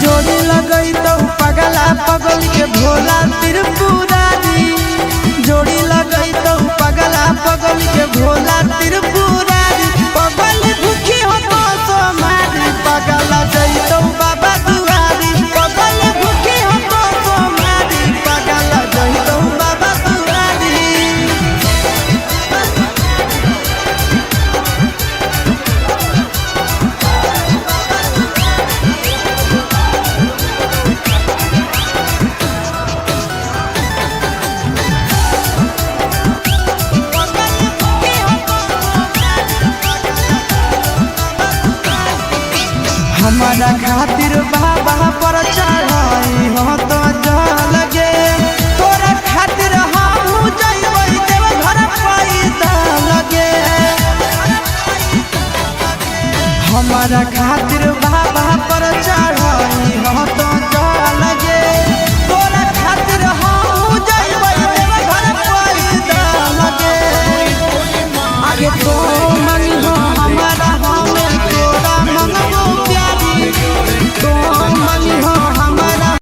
जोड़ी लगई तो पगला पगल के भोला त्रिपुरारी। जोड़ी लगई तो पगला पगल के भोला त्रिपुरारी। पगल भूखी हो तो सोमारी पगला जइतो बाबा दुआरी। पगल भूखी हो तो सोमारी पगला जइतो बाबा दुआरी। हमारा खातिर बाबा पर चढ़ाई हो तो जल गे। तोरा खातिर हम जइबै देव घर पैदा लगे। हमारा खातिर